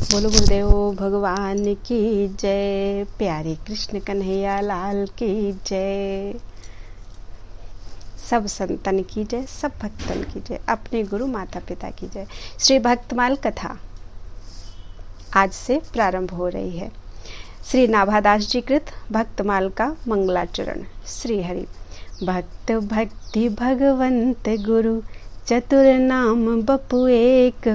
बोलो गुरुदेव भगवान की जय, प्यारे कृष्ण कन्हैया लाल की जय, सब संतन की जय, सब भक्तन की जय, अपने गुरु माता पिता की जय। श्री भक्तमाल कथा आज से प्रारंभ हो रही है। श्री नाभादास जी कृत भक्तमाल का मंगलाचरण। श्री हरि। भक्त भक्ति भगवंत गुरु चतुर नाम बपु एक,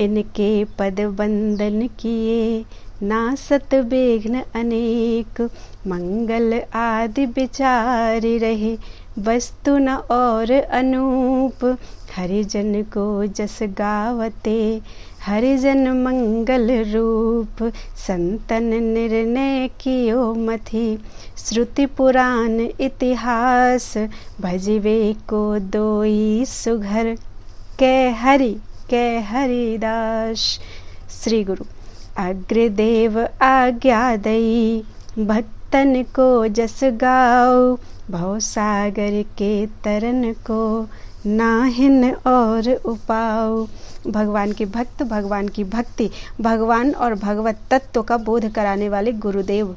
इनके पद वंदन किए नासत विघ्न अनेक। मंगल आदि विचारि रहे वस्तु न और अनूप, हरिजन को जस गावते हरिजन मंगल रूप। संतन निर्णय कियो मथि श्रुति पुराण इतिहास, भजवे को दोई सुघर कै हरिदास। श्री गुरु। अग्रदेव आज्ञा दई भक्तन को जस गाओ, भव सागर के तरन को नाहिन और उपाओ। भगवान के भक्त, भगवान की भक्ति, भगवान और भगवत तत्व का बोध कराने वाले गुरुदेव।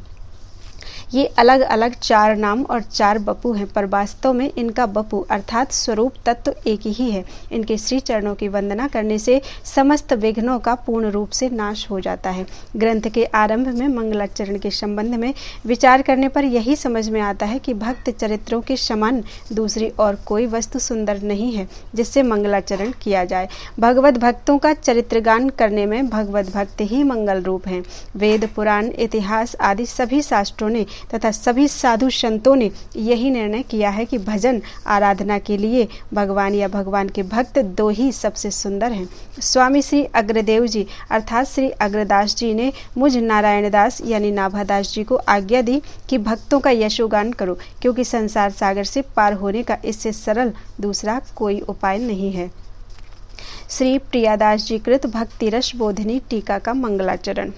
ये अलग अलग चार नाम और चार बपू हैं, पर वास्तव में इनका बपू अर्थात स्वरूप तत्व एक ही है। इनके श्री चरणों की वंदना करने से समस्त विघ्नों का पूर्ण रूप से नाश हो जाता है। ग्रंथ के आरंभ में मंगलाचरण के संबंध में विचार करने पर यही समझ में आता है कि भक्त चरित्रों के समान दूसरी और कोई वस्तु सुंदर नहीं है जिससे मंगलाचरण किया जाए। भगवत भक्तों का चरित्रगान करने में भगवत भक्त ही मंगल रूप हैं। वेद, पुराण, इतिहास आदि सभी शास्त्रों ने तथा सभी साधु संतों ने यही निर्णय किया है कि भजन आराधना के लिए भगवान या भगवान के भक्त दो ही सबसे सुंदर हैं। स्वामी श्री अग्रदेव जी अर्थात श्री अग्रदास जी ने मुझ नारायण दास यानी नाभादास जी को आज्ञा दी कि भक्तों का यशोगान करो, क्योंकि संसार सागर से पार होने का इससे सरल दूसरा कोई उपाय नहीं है। श्री प्रियादास जी कृत भक्ति रस बोधिनी टीका का मंगलाचरण।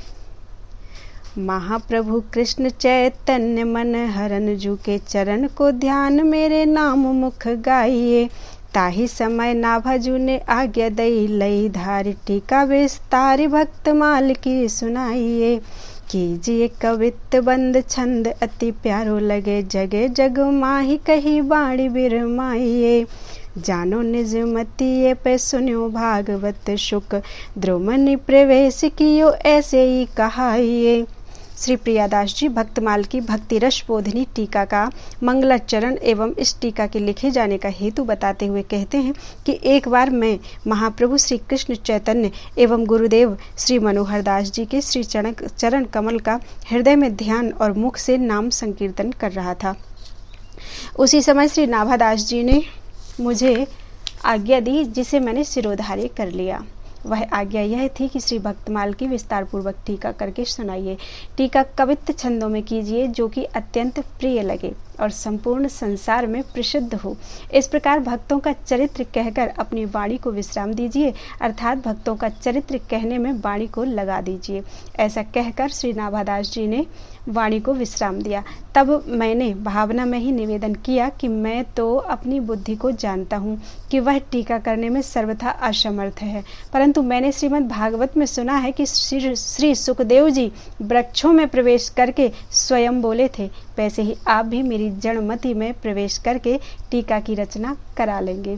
महाप्रभु कृष्ण चैतन्य मन हरन जू के चरण को ध्यान मेरे नाम मुख गाइए। ताही समय नाभाजू ने आज्ञा दई लई धारी टीका विस्तारी भक्तमाल की सुनाइए। कीजिए कवित बंद छंद अति प्यारो लगे जगे जग माही कही बाणी बिरमाइए। जानो निज मतिये पे सुन्यो भागवत शुक द्रुमनि प्रवेश कियो ऐसे ही कहाइए। श्री प्रियादास जी भक्तमाल की भक्ति रस बोधिनी टीका का मंगलाचरण एवं इस टीका के लिखे जाने का हेतु बताते हुए कहते हैं कि एक बार मैं महाप्रभु श्री कृष्ण चैतन्य एवं गुरुदेव श्री मनोहर दास जी के श्री चरण कमल का हृदय में ध्यान और मुख से नाम संकीर्तन कर रहा था। उसी समय श्री नाभादास जी ने मुझे आज्ञा दी, जिसे मैंने सिरोधार्य कर लिया। वह आज्ञा यह थी कि श्री भक्तमाल की विस्तार पूर्वक टीका करके सुनाइए। टीका कवित्त छंदों में कीजिए जो कि अत्यंत प्रिय लगे और संपूर्ण संसार में प्रसिद्ध हो। इस प्रकार भक्तों का चरित्र कहकर अपनी वाणी को विश्राम दीजिए, अर्थात भक्तों का चरित्र कहने में वाणी को लगा दीजिए। ऐसा कहकर श्री नाभादास जी ने वाणी को विश्राम दिया। तब मैंने भावना में ही निवेदन किया कि मैं तो अपनी बुद्धि को जानता हूँ कि वह टीका करने में सर्वथा असमर्थ है, परंतु मैंने श्रीमद् भागवत में सुना है कि श्री सुखदेव जी वृक्षों में प्रवेश करके स्वयं बोले थे, वैसे ही आप भी मेरी जड़मति में प्रवेश करके टीका की रचना करा लेंगे।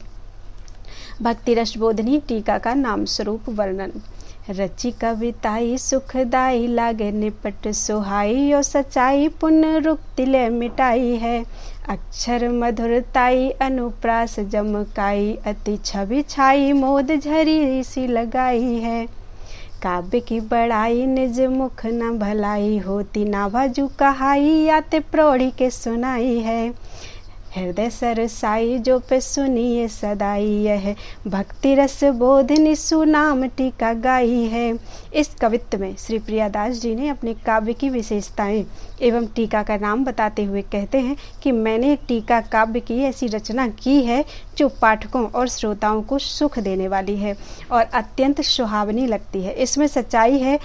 भक्ति रस बोधिनी टीका का नाम स्वरूप वर्णन। रची कविताई सुखदाई लागे निपट सुहाई, और सच्चाई पुण्य रुक्ति ले मिटाई है। अक्षर मधुरताई अनुप्रास जमकाई, अति छवि छाई मोद झरी सी लगाई है। काव्य की बड़ाई निज मुख न भलाई, होती नाभाजू कहाई याते प्रौढ़ी के सुनाई है। हृदय सरसाई जो पे सुनिए सदाई, यह भक्ति रस बोधिनी सुनाम टीका गाई है। इस कवित्त में श्री प्रियादास जी ने अपने काव्य की विशेषताएं एवं टीका का नाम बताते हुए कहते हैं कि मैंने टीका काव्य की ऐसी रचना की है जो पाठकों और श्रोताओं को सुख देने वाली है और अत्यंत सुहावनी लगती है। इसमें सच्चाई है,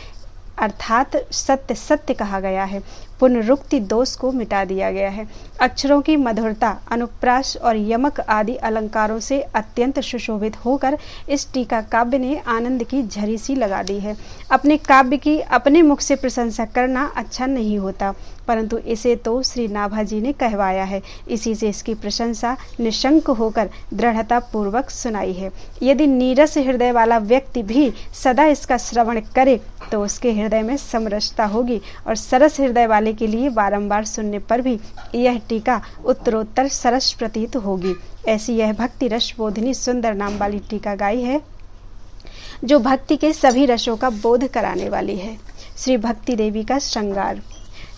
अर्थात सत्य सत्य कहा गया है। पुनरुक्ति दोष को मिटा दिया गया है। अक्षरों की मधुरता, अनुप्रास और यमक आदि अलंकारों से अत्यंत सुशोभित होकर इस टीका काव्य ने आनंद की झरी सी लगा दी है। अपने काव्य की अपने मुख से प्रशंसा करना अच्छा नहीं होता, परंतु इसे तो श्री नाभाजी ने कहवाया है, इसी से इसकी प्रशंसा निशंक होकर दृढ़ता पूर्वक सुनाई है। यदि नीरस हृदय वाला व्यक्ति भी सदा इसका श्रवण करे तो उसके हृदय में समरसता होगी, और सरस हृदय वाले के लिए बारंबार सुनने पर भी यह टीका उत्तरोत्तर सरस प्रतीत होगी। ऐसी यह भक्ति रस बोधिनी सुंदर नाम वाली टीका गाई है, जो भक्ति के सभी रसों का बोध कराने वाली है। श्री भक्ति देवी का श्रृंगार।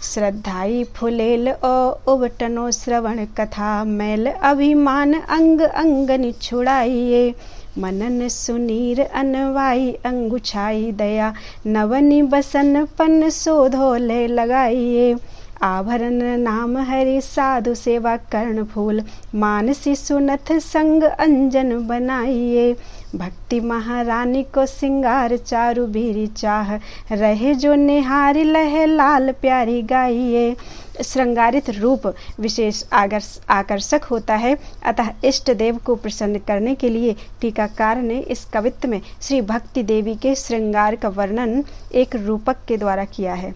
श्रद्धाई फुलेल उबटनो श्रवण कथा, मैल अभिमान अंग अंगनि छुड़ाइए, मनन सुनीर अनवाई अंगुछाई दया, नवनी बसन पन शोधोले लगाइए, आभरण नाम हरि साधु सेवा कर्ण फूल, मानसी सुनथ संग अंजन बनाइए, भक्ति महारानी को सिंगार चारु बीरी चाह, रहे जो निहारी लहे लाल प्यारी गाइए। श्रृंगारित रूप विशेष आकर्षक होता है, अतः इष्ट देव को प्रसन्न करने के लिए टीकाकार ने इस कवित्त में श्री भक्ति देवी के श्रृंगार का वर्णन एक रूपक के द्वारा किया है।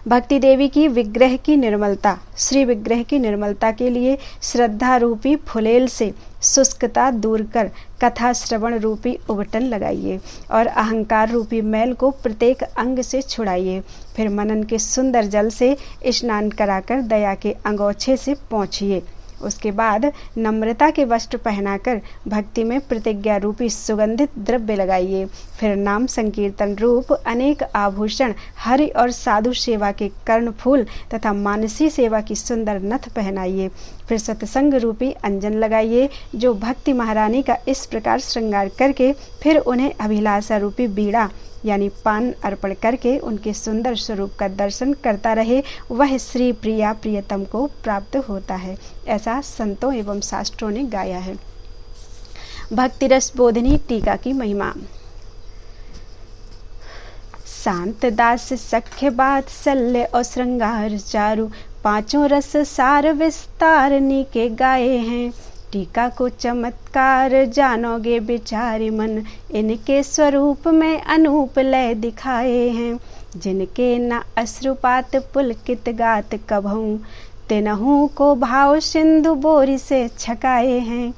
भक्ति देवी की विग्रह की निर्मलता। श्री विग्रह की निर्मलता के लिए श्रद्धा रूपी फुलेल से शुष्कता दूर कर कथा श्रवण रूपी उबटन लगाइए, और अहंकार रूपी मैल को प्रत्येक अंग से छुड़ाइए। फिर मनन के सुंदर जल से स्नान कराकर दया के अंगोछे से पोंछिए। उसके बाद नम्रता के वस्त्र पहनाकर भक्ति में प्रतिज्ञा रूपी सुगंधित द्रव्य लगाइए। फिर नाम संकीर्तन रूप अनेक आभूषण, हरि और साधु सेवा के कर्णफूल तथा मानसी सेवा की सुंदर नथ पहनाइए। फिर सत्संग रूपी अंजन लगाइए, जो भक्ति महारानी का इस प्रकार श्रृंगार करके फिर उन्हें अभिलाषा रूपी बीड़ा यानी पान अर्पण करके उनके सुंदर स्वरूप का दर्शन करता रहे, वह श्री प्रिया प्रियतम को प्राप्त होता है। ऐसा संतों एवं शास्त्रों ने गाया है। भक्ति रस बोधिनी टीका की महिमा। शांत दास सख्य बात सल्य और श्रृंगार चारु, पांचों रस सार विस्तार नीके गाए हैं। टीका को चमत्कार जानोगे बिचारी मन, इनके स्वरूप में अनूप लय दिखाए हैं। जिनके न अश्रुपात पुलकित गात कभूं, तिनहु को भाव सिंधु बोरी से छकाए हैं।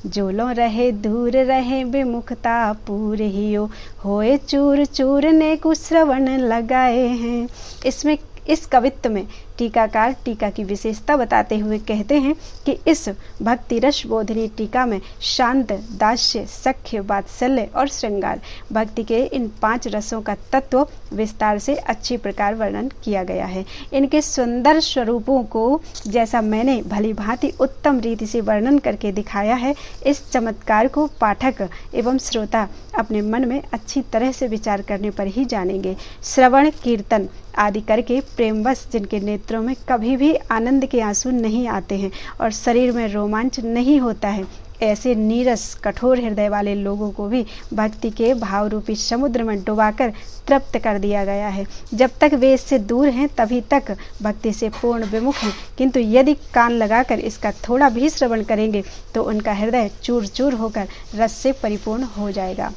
जोलों रहे दूर रहे विमुखता पूर हियो, होए चूर चूर ने कुश्रवण लगाए हैं। इसमें इस कवित्त में टीकाकार टीका की विशेषता बताते हुए कहते हैं कि इस भक्ति रस बोधिनी टीका में शांत, दास्य, सख्य, वात्सल्य और श्रृंगार भक्ति के इन 5 रसों का तत्व विस्तार से अच्छी प्रकार वर्णन किया गया है। इनके सुंदर स्वरूपों को जैसा मैंने भली भांति उत्तम रीति से वर्णन करके दिखाया है, इस चमत्कार को पाठक एवं श्रोता अपने मन में अच्छी तरह से विचार करने पर ही जानेंगे। श्रवण, कीर्तन आदि करके प्रेमवश जिनके नेत्रों में कभी भी आनंद के आंसू नहीं आते हैं और शरीर में रोमांच नहीं होता है, ऐसे नीरस कठोर हृदय वाले लोगों को भी भक्ति के भाव रूपी समुद्र में डुबाकर तृप्त कर दिया गया है। जब तक वे इससे दूर हैं तभी तक भक्ति से पूर्ण विमुख हैं, किंतु यदि कान लगाकर इसका थोड़ा भी श्रवण करेंगे तो उनका हृदय चूर चूर होकर रस से परिपूर्ण हो जाएगा।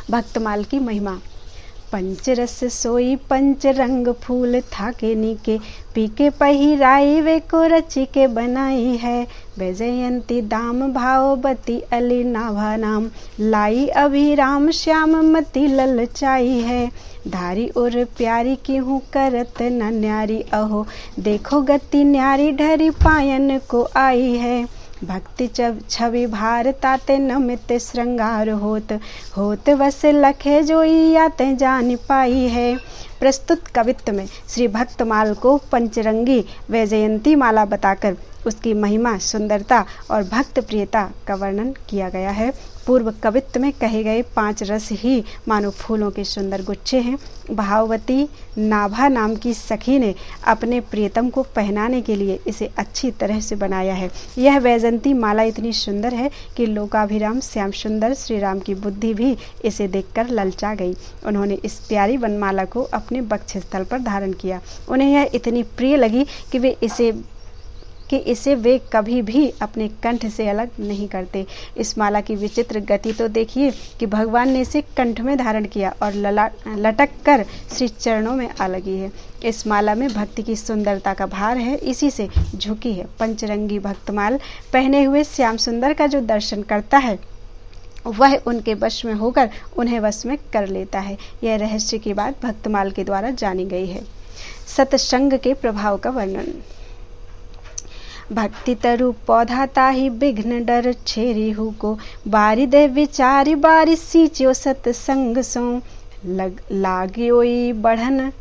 भक्तमाल की महिमा। पंचरस सोई पंच रंग फूल थाके नीके, पीके पहिराई वे को रची के बनाई है। वैजयंती दाम भावबती अली नाभा नाम, लाई अभिराम श्याम मति ललचाई है। धारी और प्यारी की हूँ करत न न्यारी, अहो देखो गति न्यारी ढरी पायन को आई है। भक्ति छवि भारताते नमित श्रृंगार होत, होत वस लखे जोई आते जान पाई है। प्रस्तुत कवित्त में श्री भक्तमाल को पंचरंगी वैजयंती माला बताकर उसकी महिमा, सुंदरता और भक्त प्रियता का वर्णन किया गया है। पूर्व कवित्व में कहे गए 5 रस ही मानो फूलों के सुंदर गुच्छे हैं। भाववती नाभा नाम की सखी ने अपने प्रियतम को पहनाने के लिए इसे अच्छी तरह से बनाया है। यह वैजंती माला इतनी सुंदर है कि लोकाभिराम श्याम सुंदर श्री राम की बुद्धि भी इसे देखकर ललचा गई। उन्होंने इस प्यारी वनमाला को अपने वक्षस्थल पर धारण किया। उन्हें यह इतनी प्रिय लगी कि इसे वे कभी भी अपने कंठ से अलग नहीं करते। इस माला की विचित्र गति तो देखिए कि भगवान ने इसे कंठ में धारण किया और लटक कर श्री चरणों में आ लगी है। इस माला में भक्ति की सुंदरता का भार है, इसी से झुकी है। पंचरंगी भक्तमाल पहने हुए श्याम सुंदर का जो दर्शन करता है वह उनके वश में होकर उन्हें वश में कर लेता है। यह रहस्य की बात भक्तमाल के द्वारा जानी गई है। सत्संग के प्रभाव का वर्णन। भक्ति तरु पौधा ताही विघ्न डर छेरी हु को, बारी दे विचारी बारी सींचो सत्संग सो, लाग्योई बढ़न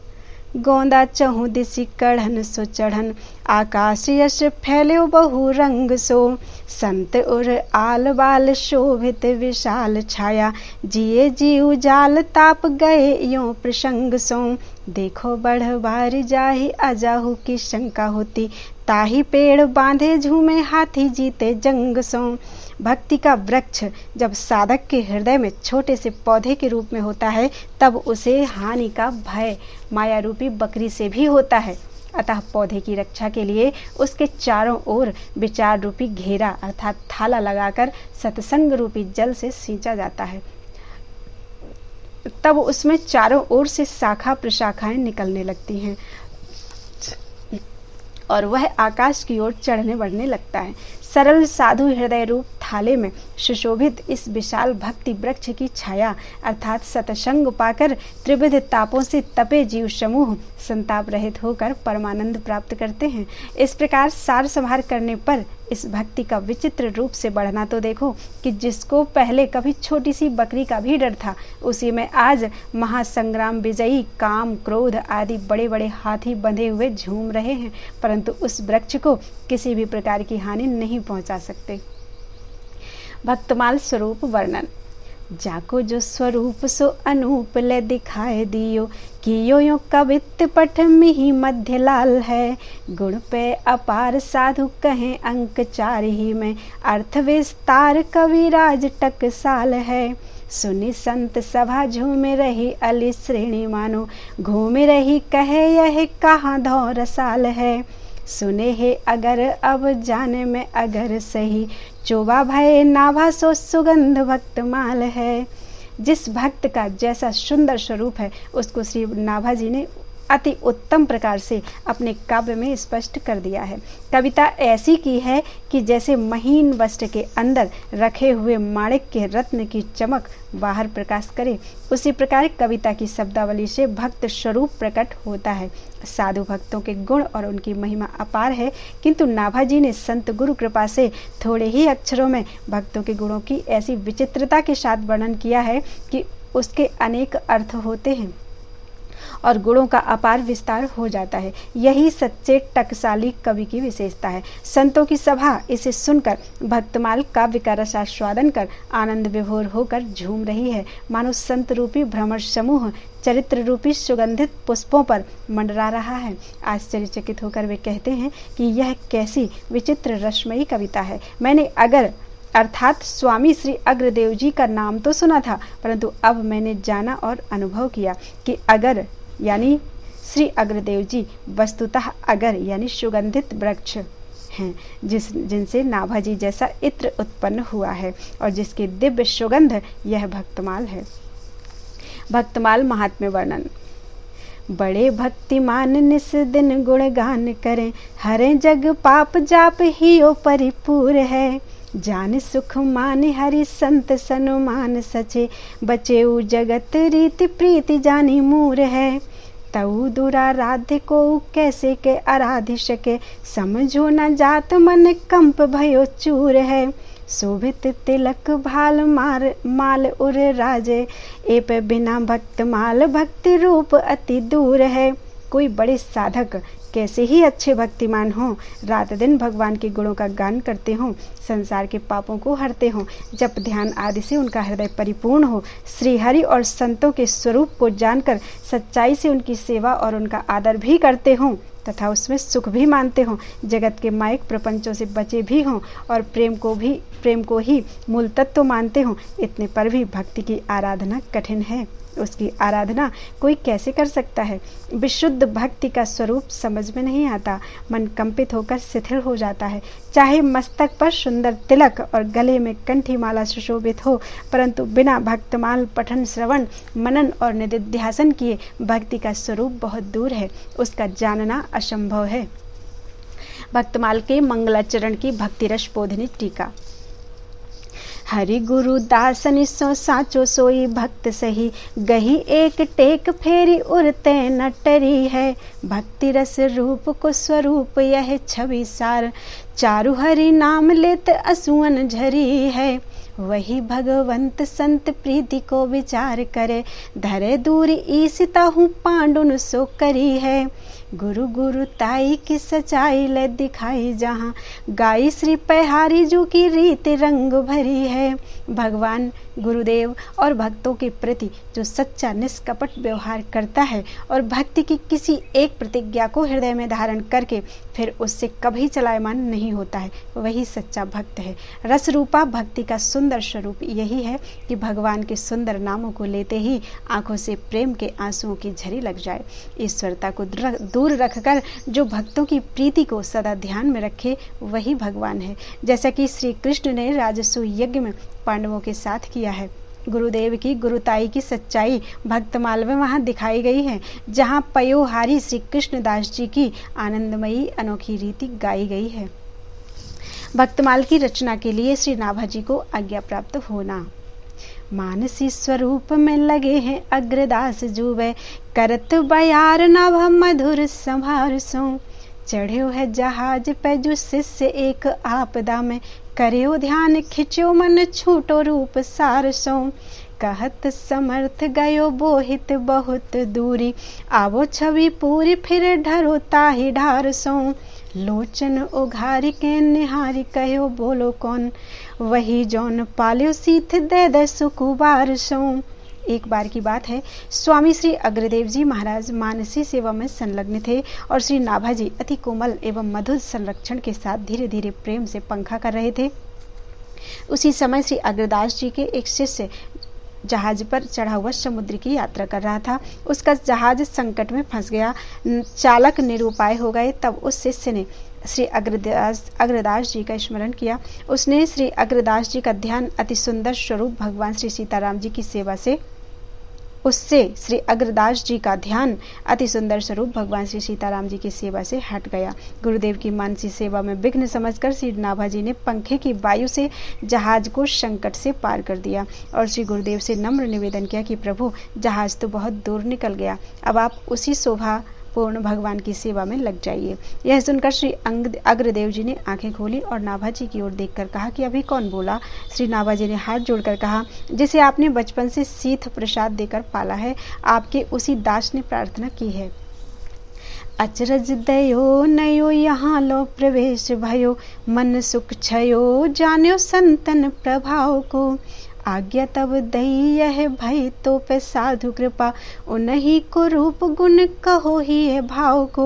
गोंदा चहु दिसी कढ़न सो चढ़न, आकाश यश फैल्यो बहु रंग सो, संत उर आल बाल शोभित विशाल छाया, जिए जीव जाल ताप गए यो प्रसंग सो, देखो बढ़ बार जाहि अजाहु की शंका होती, ताही पेड़ बांधे झूमे हाथी जीते जंग सो। भक्ति का वृक्ष जब साधक के हृदय में छोटे से पौधे के रूप में होता है तब उसे हानि का भय माया रूपी बकरी से भी होता है। अतः पौधे की रक्षा के लिए उसके चारों ओर विचार रूपी घेरा अर्थात थाला लगाकर सत्संग रूपी जल से सींचा जाता है। तब उसमें चारों ओर से शाखा प्रशाखाएं निकलने लगती हैं और वह आकाश की ओर चढ़ने बढ़ने लगता है। सरल साधु हृदय रूप थाले में सुशोभित इस विशाल भक्ति वृक्ष की छाया अर्थात सत्संग पाकर त्रिविध तापों से तपे जीव समूह संताप रहित होकर परमानंद प्राप्त करते हैं। इस प्रकार सार संभार करने पर इस भक्ति का विचित्र रूप से बढ़ना तो देखो कि जिसको पहले कभी छोटी सी बकरी का भी डर था, उसी में आज महासंग्राम विजयी काम क्रोध आदि बड़े बड़े हाथी बंधे हुए झूम रहे हैं, परंतु उस वृक्ष को किसी भी प्रकार की हानि नहीं पहुंचा सकते। भक्तमाल स्वरूप वर्णन। जाको जो स्वरूप सो अनूप ले दिखाए दियो, कियो यो कवित्त पठ मिहि मध्य लाल है, गुण पे अपार साधु कहें अंक 4 ही में, अर्थ विस्तार कविराज टकसाल है। सुनि संत सभा झूमे रही अली श्रेणी मानो, घूमे रही कहे यह कहाँ धौ रसाल है। सुने है अगर अब जाने में अगर सही, चोबा भय नाभा सो सुगंध भक्तमाल है। जिस भक्त का जैसा सुंदर स्वरूप है उसको श्री नाभा जी ने अति उत्तम प्रकार से अपने काव्य में स्पष्ट कर दिया है। कविता ऐसी की है कि जैसे महीन वस्त्र के अंदर रखे हुए माणिक के रत्न की चमक बाहर प्रकाश करे, उसी प्रकार कविता की शब्दावली से भक्त स्वरूप प्रकट होता है। साधु भक्तों के गुण और उनकी महिमा अपार है, किंतु नाभा जी ने संत गुरु कृपा से थोड़े ही अक्षरों में भक्तों के गुणों की ऐसी विचित्रता के साथ वर्णन किया है कि उसके अनेक अर्थ होते हैं और गुणों का अपार विस्तार हो जाता है। यही सच्चे टकसाली कवि की विशेषता है। संतों की सभा इसे सुनकर भक्तमाल काव्य का रसास्वादन कर आनंद विभोर होकर झूम रही है, मानो संत रूपी भ्रमर समूह चरित्र रूपी सुगंधित पुष्पों पर मंडरा रहा है। आश्चर्यचकित होकर वे कहते हैं कि यह कैसी विचित्र रसमयी कविता है। मैंने अर्थात स्वामी श्री अग्रदेव जी का नाम तो सुना था, परंतु अब मैंने जाना और अनुभव किया कि अगर यानी श्री अग्रदेव जी वस्तुतः अगर यानी सुगंधित वृक्ष हैं, जिनसे नाभा जी जैसा इत्र उत्पन्न हुआ है और जिसकी दिव्य सुगंध यह भक्तमाल है। भक्तमाल महात्म्य वर्णन। बड़े भक्तिमान निस दिन गुणगान करें, हरे जग पाप जाप हियो परिपूर है। जान सुख मान हरि संत सनुमान सचे, बचेऊ जगत रीति प्रीति जानी मूर है। तऊ दुराराध्य को कैसे के आराध्य सके, समझो न जात मन कंप भयो चूर है। शोभित तिलक भाल माल उर राजे, ए पे बिना भक्त माल भक्ति रूप अति दूर है। कोई बड़े साधक कैसे ही अच्छे भक्तिमान हों, रात दिन भगवान के गुणों का गान करते हों, संसार के पापों को हरते हों, जप ध्यान आदि से उनका हृदय परिपूर्ण हो, श्रीहरि और संतों के स्वरूप को जानकर सच्चाई से उनकी सेवा और उनका आदर भी करते हों तथा उसमें सुख भी मानते हों, जगत के मायिक प्रपंचों से बचे भी हों और प्रेम को ही मूल तत्व मानते हों, इतने पर भी भक्ति की आराधना कठिन है। उसकी आराधना कोई कैसे कर सकता है? विशुद्ध भक्ति का स्वरूप समझ में नहीं आता, मन कंपित होकर शिथिल हो जाता है। चाहे मस्तक पर सुंदर तिलक और गले में कंठी माला सुशोभित हो, परंतु बिना भक्तमाल पठन श्रवण मनन और निधिध्यासन किए भक्ति का स्वरूप बहुत दूर है, उसका जानना असंभव है। भक्तमाल के मंगलाचरण की भक्ति रस बोधिनी टीका। हरि गुरु दासन सो साचो सोई भक्त सही, गही एक टेक फेरी उरते न टरी है। भक्ति रस रूप को स्वरूप यह छवि सार, चारु हरि नाम लेत असुअन झरी है। वही भगवंत संत प्रीति को विचार करे, धरे दूर ईसिता हूँ पांडुन सो करी है। गुरु गुरु ताई की सच्चाई ले दिखाई जहाँ, गाई श्री पहारी जो की रीत रंग भरी है। भगवान गुरुदेव और भक्तों के प्रति जो सच्चा निष्कपट व्यवहार करता है और भक्ति की किसी एक प्रतिज्ञा को हृदय में धारण करके फिर उससे कभी चलायमान नहीं होता है, वही सच्चा भक्त है। रस रूपा भक्ति का सुंदर स्वरूप यही है कि भगवान के सुंदर नामों को लेते ही आंखों से प्रेम के आंसुओं की झरी लग जाए। ईश्वरता को दूर रखकर जो भक्तों की प्रीति को सदा ध्यान में रखे वही भगवान है, जैसा कि श्री कृष्ण ने राजसूय यज्ञ में पांडवों के साथ किया है। गुरुदेव की गुरुताई की सच्चाई भक्तमाल में वहाँ दिखाई गई है, जहाँ पयोहारी श्री कृष्णदास जी की आनंदमयी अनोखी रीति गाई गई है। भक्तमाल की रचना के लिए श्री नाभाजी को आज्ञा प्राप्त होना। मानसी स्वरूप में लगे हैं अग्रदास जुबे, करत बयार नभ मधुर संभार सो। चढ़्यो है जहाज पे जो शिष्य एक आपदा में, करियो ध्यान खिंचो मन छूटो रूप सार सो। कहत समर्थ गयो बोहित बहुत दूरी, आवो छवि पूरी फिर ढरो ताहि ढार सो। लोचन उघारी के निहारी कहो बोलो कौन, वही जौन पाल्यो सीथ दे दे सुकुबार सो। एक बार की बात है, स्वामी श्री अग्रदेव जी महाराज मानसी सेवा में संलग्न थे और श्री नाभाजी अति कोमल एवं मधुर संरक्षण के साथ धीरे धीरे प्रेम से पंखा कर रहे थे। उसी समय श्री अग्रदास जी के एक शिष्य जहाज पर चढ़ा हुआ समुद्र की यात्रा कर रहा था। उसका जहाज संकट में फंस गया, चालक निरुपाय हो गए। तब उस शिष्य ने श्री अग्रदास जी का स्मरण किया। उसने श्री अग्रदास जी का ध्यान अति सुंदर स्वरूप भगवान श्री सीताराम जी की सेवा से श्री अग्रदास जी का ध्यान अति सुंदर स्वरूप भगवान श्री सीताराम जी की सेवा से हट गया। गुरुदेव की मानसी सेवा में विघ्न समझकर श्री नाभाजी ने पंखे की वायु से जहाज को संकट से पार कर दिया और श्री गुरुदेव से नम्र निवेदन किया कि प्रभु, जहाज तो बहुत दूर निकल गया, अब आप उसी शोभा पूर्ण भगवान की सेवा में लग जाइए। यह सुनकर श्री अग्रदेव जी ने आंखें खोली और नाभाजी की ओर देखकर कहा कि अभी कौन बोला? श्री नाभाजी ने हाथ जोड़कर कहा, जिसे आपने बचपन से सीथ प्रसाद देकर पाला है, आपके उसी दास ने प्रार्थना की है। अचरज दयो नयो यहाँ लो प्रवेश भयो, मन सुख छयो जान्यो संतन प्रभाव को। आज्ञा तब दई यह भई तो पे साधु कृपा, उन्हीं को रूप गुण कहो ही है भाव को।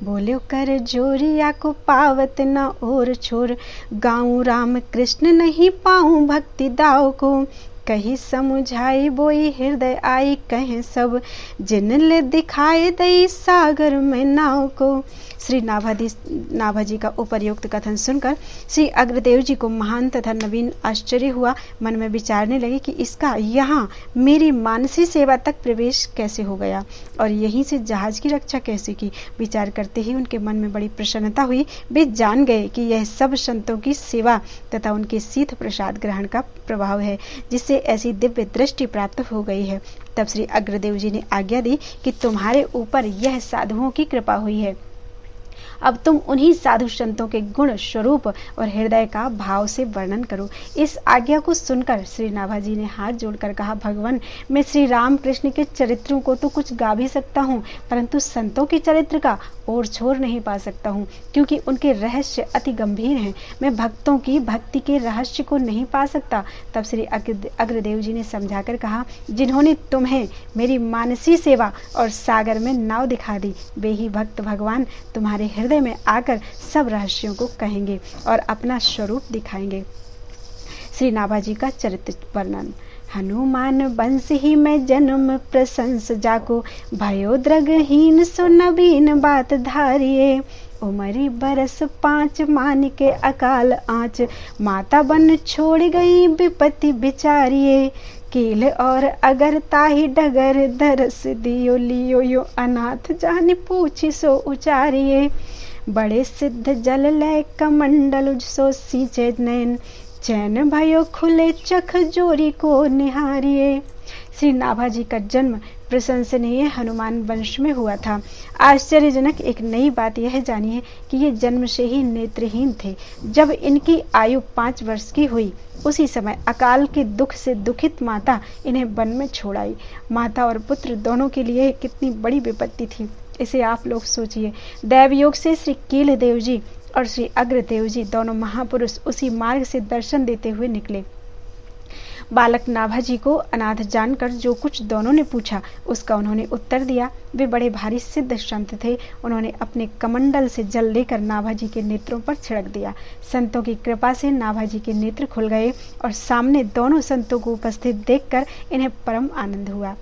बोल्यो कर जोरिया को पावत न और छोर, गाऊं राम कृष्ण नहीं पाऊं भक्ति दाव को। कही समुझाई बोई हृदय आई कहें सब, जिन ले दिखाए दई सागर में नाव को। श्री नाभाजी का उपर्युक्त कथन सुनकर श्री अग्रदेव जी को महान तथा नवीन आश्चर्य हुआ। मन में विचारने लगे कि इसका यहाँ मेरी मानसी सेवा तक प्रवेश कैसे हो गया और यहीं से जहाज की रक्षा कैसे की। विचार करते ही उनके मन में बड़ी प्रसन्नता हुई। वे जान गए कि यह सब संतों की सेवा तथा उनके सीध प्रसाद ग्रहण का प्रभाव है, जिससे ऐसी दिव्य दृष्टि प्राप्त हो गई है। तब श्री अग्रदेव जी ने आज्ञा दी कि तुम्हारे ऊपर यह साधुओं की कृपा हुई है। अब तुम उन्हीं साधु संतों के गुण, स्वरूप और हृदय का भाव से वर्णन करो। इस आज्ञा को सुनकर श्री नाभाजी ने हाथ जोड़कर कहा, भगवान, मैं श्री राम कृष्ण के चरित्रों को तो कुछ गा भी सकता हूँ, परंतु संतों के चरित्र का और छोर नहीं पा सकता हूँ, क्योंकि उनके रहस्य अति गंभीर हैं। मैं भक्तों की भक्ति के रहस्य को नहीं पा सकता। तब श्री अग्रदेव जी ने समझाकर कहा, जिन्होंने तुम्हें मेरी मानसी सेवा और सागर में नाव दिखा दी, वे ही भक्त भगवान तुम्हारे हृदय में आकर सब रहस्यों को कहेंगे और अपना स्वरूप दिखाएंगे। श्री नाभाजी का चरित्र वर्णन। हनुमान वंश ही में जन्म प्रशंस जाको, भयो द्रगहीन सो नवीन बात धारिये। उमरी बरस 5 मान के अकाल आँच, माता बन छोड़ गई विपत्ति बिचारिये। कील और अगर ताही डगर दरस दियो लियो यो, अनाथ जान पूछी सो उचारिये। बड़े सिद्ध जल लय कमंडल सो सींचे नैन, चैन भयो खुले चख जोरी को निहारिये। श्री नाभाजी का जन्म प्रशंसनीय हनुमान वंश में हुआ था। आश्चर्यजनक एक नई बात यह जानिए कि ये जन्म से ही नेत्रहीन थे। जब इनकी आयु 5 वर्ष की हुई, उसी समय अकाल के दुख से दुखित माता इन्हें वन में छोड़ आई। माता और पुत्र दोनों के लिए कितनी बड़ी विपत्ति थी, इसे आप लोग सोचिए। दैवयोग से श्री कील देव जी और श्री अग्रदेव जी दोनों महापुरुष उसी मार्ग से दर्शन देते हुए निकले। बालक नाभाजी को अनाथ जानकर जो कुछ दोनों ने पूछा, उसका उन्होंने उत्तर दिया। वे बड़े भारी सिद्ध संत थे। उन्होंने अपने कमंडल से जल लेकर नाभाजी के नेत्रों पर छिड़क दिया। संतों की कृपा से नाभाजी के नेत्र खुल गए और सामने दोनों संतों को उपस्थित देखकर इन्हें परम आनंद हुआ।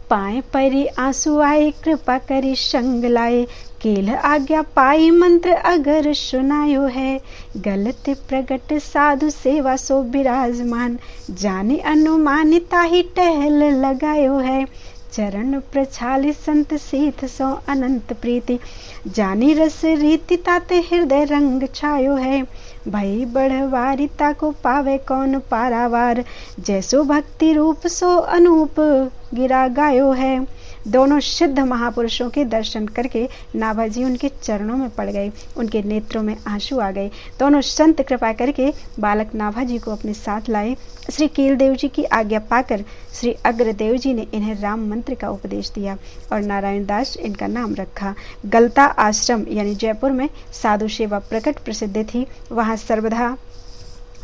पाए परी आंसू आए, कृपा करी संग लाए, केल आज्ञा पाई मंत्र अगर सुनायो है। गलत प्रगट साधु सेवा सो विराजमान, जाने अनुमानिता ही टहल लगायो है। चरण प्रछाली संत सीथ सो अनंत प्रीति, जानी रस रीति ताते हृदय रंग छायो है। भई बढ़वारिता को पावे कौन पारावार, जैसो भक्ति रूप सो अनूप गिरा गायो है। दोनों सिद्ध महापुरुषों के दर्शन करके नाभाजी उनके चरणों में पड़ गए। उनके नेत्रों में आंसू आ गए। दोनों संत कृपा करके बालक नाभाजी को अपने साथ लाए। श्री कीलदेव जी की आज्ञा पाकर श्री अग्रदेव जी ने इन्हें राम मंत्र का उपदेश दिया और नारायण दास इनका नाम रखा। गलता आश्रम यानी जयपुर में साधु सेवा प्रकट प्रसिद्ध थी। वहाँ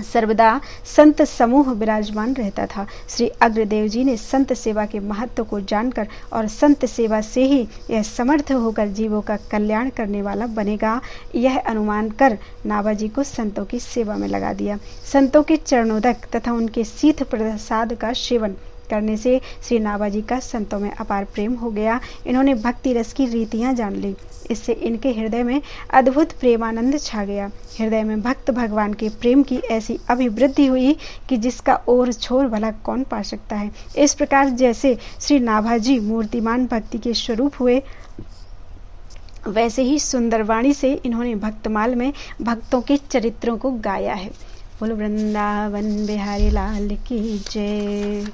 सर्वदा संत समूह विराजमान रहता था। श्री अग्रदेव जी ने संत सेवा के महत्व को जानकर और संत सेवा से ही यह समर्थ होकर जीवों का कल्याण करने वाला बनेगा, यह अनुमान कर नाभाजी को संतों की सेवा में लगा दिया। संतों के चरणोदक तथा उनके शीत प्रसाद का सेवन करने से श्री नाभाजी का संतों में अपार प्रेम हो गया। इन्होंने भक्ति रस की रीतियां जान ली। इससे इनके हृदय में अद्भुत प्रेमानंद छा गया। हृदय में भक्त भगवान के प्रेम की ऐसी अभिवृद्धि हुई कि जिसका और छोर भला कौन पा सकता है। इस प्रकार जैसे श्री नाभाजी मूर्तिमान भक्ति के स्वरूप हुए, वैसे ही सुंदरवाणी से इन्होंने भक्तमाल में भक्तों के चरित्रों को गाया है। बोलो वृंदावन बिहारी लाल की जय।